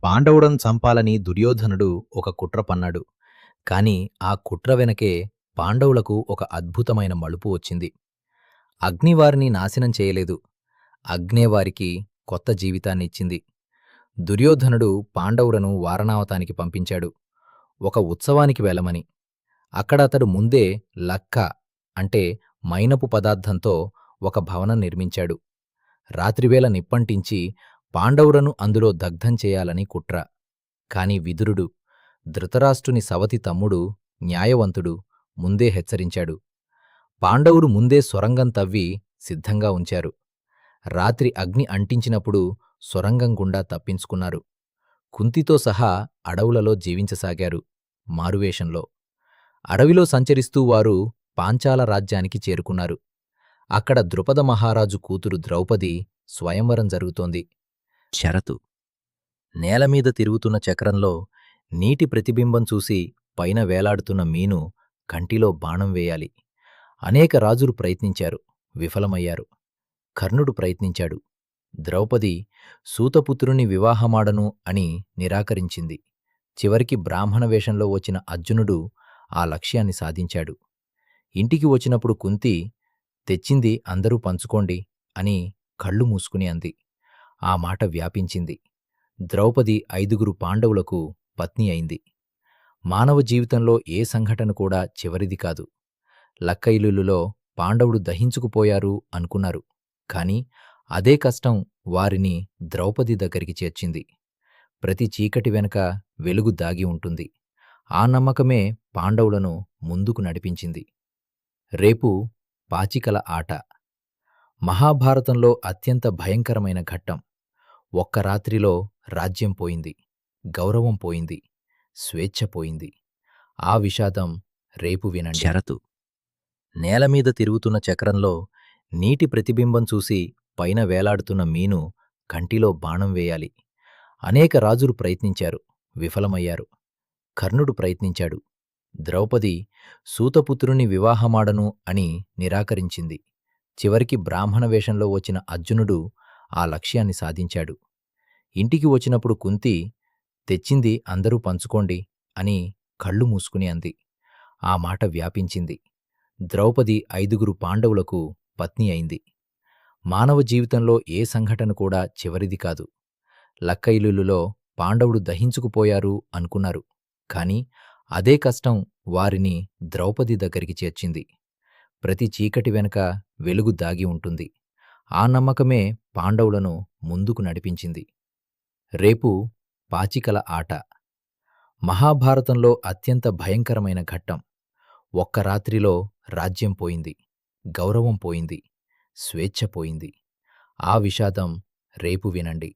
పాండవులను చంపాలని దుర్యోధనుడు ఒక కుట్ర పన్నాడు. కాని ఆ కుట్ర వెనకే పాండవులకు ఒక అద్భుతమైన మలుపు వచ్చింది. అగ్ని వారిని నాశనం చేయలేదు. అగ్నే వారికి కొత్త జీవితాన్నిచ్చింది. దుర్యోధనుడు పాండవులను వారణావతానికి పంపించాడు. ఒక ఉత్సవానికి వెళ్ళమని. అక్కడ అతడు ముందే లక్క అంటే మైనపు పదార్థంతో ఒక భవనం నిర్మించాడు. రాత్రివేళ నిప్పంటించి పాండవులను అందులో దగ్ధం చేయాలని కుట్ర. కాని విదురుడు, ధృతరాష్ట్రుని సవతి తమ్ముడు, న్యాయవంతుడు ముందే హెచ్చరించాడు. పాండవులు ముందే సొరంగం తవ్వి సిద్ధంగా ఉంచారు. రాత్రి అగ్ని అంటించినప్పుడు సొరంగం గుండా తప్పించుకున్నారు. కుంతితో సహా అడవులలో జీవించసాగారు మారువేషంలో. అడవిలో సంచరిస్తూ వారు పాంచాల రాజ్యానికి చేరుకున్నారు. అక్కడ ద్రుపద మహారాజు కూతురు ద్రౌపది స్వయంవరం జరుగుతోంది. షరతు: నేలమీద తిరుగుతున్న చక్రంలో నీటి ప్రతిబింబం చూసి పైన వేలాడుతున్న మీను కంటిలో బాణం వేయాలి. అనేక రాజులు ప్రయత్నించారు, విఫలమయ్యారు. కర్ణుడు ప్రయత్నించాడు. ద్రౌపది సూతపుత్రుని వివాహమాడను అని నిరాకరించింది. చివరికి బ్రాహ్మణ వేషంలో వచ్చిన అర్జునుడు ఆ లక్ష్యాన్ని సాధించాడు. ఇంటికి వచ్చినప్పుడు కుంతి, తెచ్చింది అందరూ పంచుకోండి అని కళ్ళు మూసుకుని అంది. ఆ మాట వ్యాపించింది. ద్రౌపది 5 పాండవులకు పత్ని అయింది. మానవ జీవితంలో ఏ సంఘటన కూడా చివరిది కాదు. లక్క ఇల్లులో పాండవులు దహించుకుపోయారు అనుకున్నారు. కాని అదే కష్టం వారిని ద్రౌపది దగ్గరికి చేర్చింది. ప్రతి చీకటి వెనక వెలుగు దాగి ఉంటుంది. ఆ నమ్మకమే పాండవులను ముందుకు నడిపించింది. రేపు పాచికల ఆట. మహాభారతంలో అత్యంత భయంకరమైన ఘట్టం. ఒక్క రాత్రిలో రాజ్యం పోయింది, గౌరవం పోయింది, స్వేచ్ఛ పోయింది. ఆ విషాదం రేపు వినండి. షరతు: నేలమీద తిరుగుతున్న చక్రంలో నీటి ప్రతిబింబం చూసి పైన వేలాడుతున్న మీను కంటిలో బాణం వేయాలి. అనేక రాజులు ప్రయత్నించారు, విఫలమయ్యారు. కర్ణుడు ప్రయత్నించాడు. ద్రౌపది సూతపుత్రుని వివాహమాడను అని నిరాకరించింది. చివరికి బ్రాహ్మణ వేషంలో వచ్చిన అర్జునుడు ఆ లక్ష్యాన్ని సాధించాడు. ఇంటికి వచ్చినప్పుడు కుంతి, తెచ్చింది అందరూ పంచుకోండి అని కళ్ళు మూసుకుని అంది. ఆ మాట వ్యాపించింది. ద్రౌపది 5 పాండవులకు పత్ని అయింది. మానవ జీవితంలో ఏ సంఘటన కూడా చివరిది కాదు. లక్క ఇల్లులో పాండవులు దహించుకుపోయారు అనుకున్నారు. కాని అదే కష్టం వారిని ద్రౌపది దగ్గరికి చేర్చింది. ప్రతి చీకటి వెనక వెలుగు దాగి ఉంటుంది. ఆ నమ్మకమే పాండవులను ముందుకు నడిపించింది. రేపు పాచికల ఆట. మహాభారతంలో అత్యంత భయంకరమైన ఘట్టం. ఒక్క రాత్రిలో రాజ్యం పోయింది, గౌరవం పోయింది, స్వేచ్ఛ పోయింది. ఆ విషాదం రేపు వినండి.